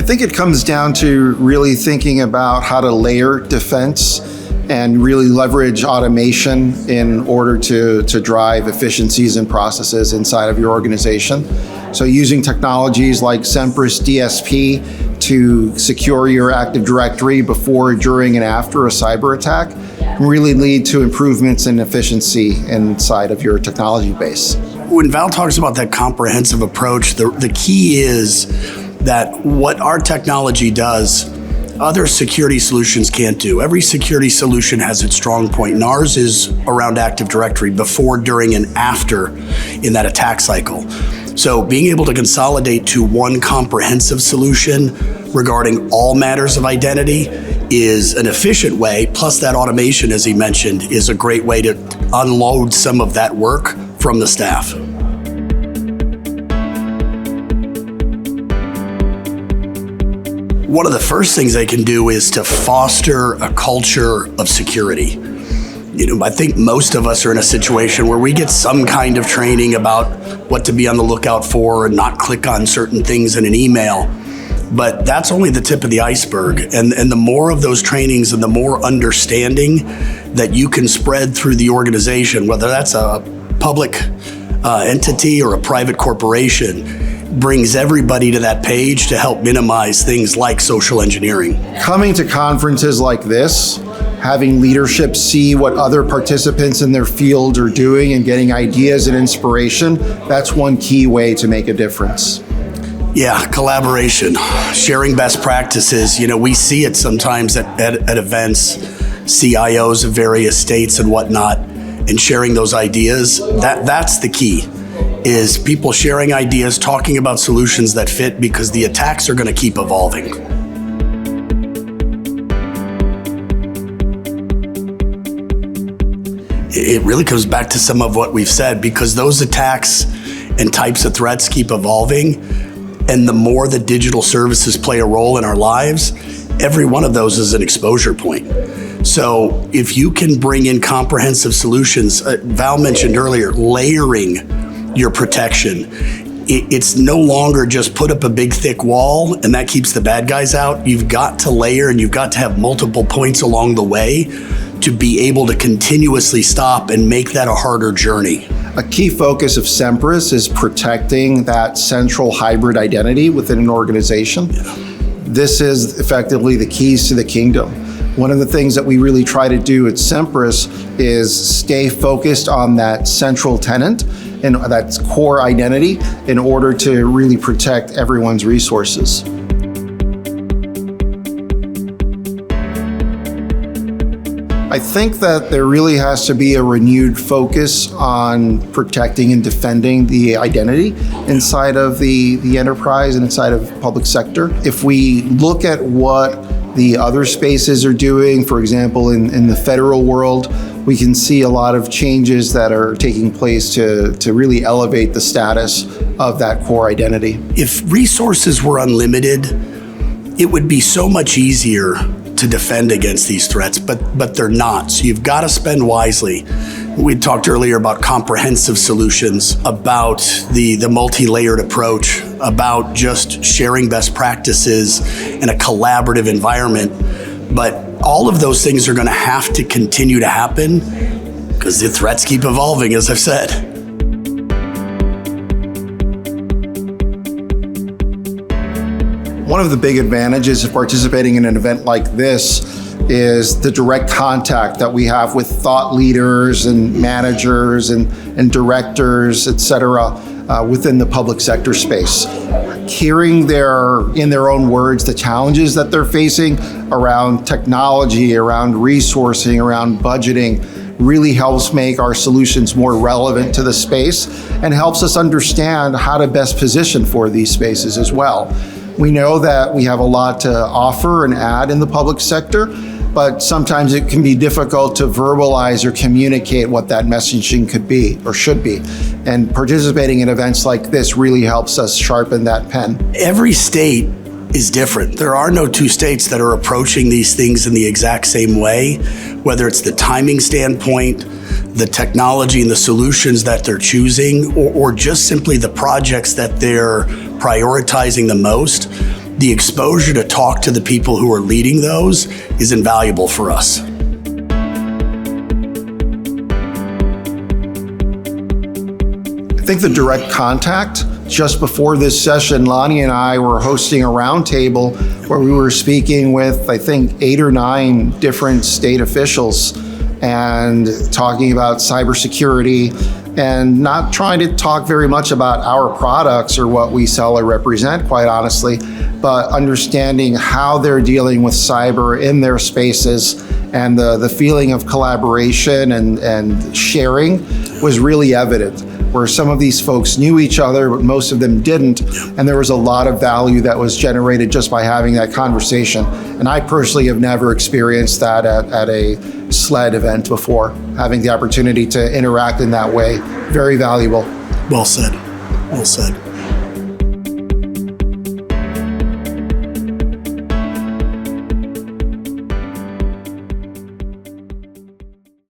think it comes down to really thinking about how to layer defense and really leverage automation in order to drive efficiencies and processes inside of your organization. So using technologies like Seus DSP to secure your Active Directory before, during, and after a cyber attack can really lead to improvements in efficiency inside of your technology base. When Val talks about that comprehensive approach, the key is that what our technology does, other security solutions can't do. Every security solution has its strong point, and ours is around Active Directory before, during, and after in that attack cycle. So being able to consolidate to one comprehensive solution regarding all matters of identity is an efficient way, plus that automation, as he mentioned, is a great way to unload some of that work from the staff. One of the first things they can do is to foster a culture of security. I think most of us are in a situation where we get some kind of training about what to be on the lookout for and not click on certain things in an email. But that's only the tip of the iceberg. And the more of those trainings and the more understanding that you can spread through the organization, whether that's a public entity or a private corporation, brings everybody to that page to help minimize things like social engineering. Coming to conferences like this, having leadership see what other participants in their field are doing and getting ideas and inspiration, that's one key way to make a difference. Yeah, collaboration, sharing best practices. We see it sometimes at events, CIOs of various states and whatnot, and sharing those ideas. That's the key, is people sharing ideas, talking about solutions that fit, because the attacks are going to keep evolving. It really comes back to some of what we've said, because those attacks and types of threats keep evolving. And the more that digital services play a role in our lives, every one of those is an exposure point. So if you can bring in comprehensive solutions, Val mentioned earlier, layering your protection. It's no longer just put up a big thick wall and that keeps the bad guys out. You've got to layer, and you've got to have multiple points along the way to be able to continuously stop and make that a harder journey. A key focus of Seus is protecting that central hybrid identity within an organization. This is effectively the keys to the kingdom. One of the things that we really try to do at Seus is stay focused on that central tenant and that core identity in order to really protect everyone's resources. I think that there really has to be a renewed focus on protecting and defending the identity inside of the enterprise and inside of public sector. If we look at what the other spaces are doing, for example, in the federal world, we can see a lot of changes that are taking place to really elevate the status of that core identity. If resources were unlimited, it would be so much easier to defend against these threats, but they're not. So you've got to spend wisely. We talked earlier about comprehensive solutions, about the multi-layered approach, about just sharing best practices in a collaborative environment. But all of those things are going to have to continue to happen because the threats keep evolving, as I've said. One of the big advantages of participating in an event like this is the direct contact that we have with thought leaders and managers and directors, et cetera, within the public sector space. Hearing in their own words, the challenges that they're facing around technology, around resourcing, around budgeting, really helps make our solutions more relevant to the space and helps us understand how to best position for these spaces as well. We know that we have a lot to offer and add in the public sector, but sometimes it can be difficult to verbalize or communicate what that messaging could be or should be. And participating in events like this really helps us sharpen that pen. Every state is different. There are no two states that are approaching these things in the exact same way, whether it's the timing standpoint, the technology and the solutions that they're choosing, or just simply the projects that they're prioritizing the most. the exposure to talk to the people who are leading those is invaluable for us. I think the direct contact, just before this session, Lonnie and I were hosting a roundtable where we were speaking with, I think, 8 or 9 different state officials and talking about cybersecurity, and not trying to talk very much about our products or what we sell or represent, quite honestly, but understanding how they're dealing with cyber in their spaces, and the feeling of collaboration and sharing was really evident, where some of these folks knew each other, but most of them didn't. And there was a lot of value that was generated just by having that conversation. And I personally have never experienced that at a SLED event before, having the opportunity to interact in that way. Very valuable. Well said. Well said.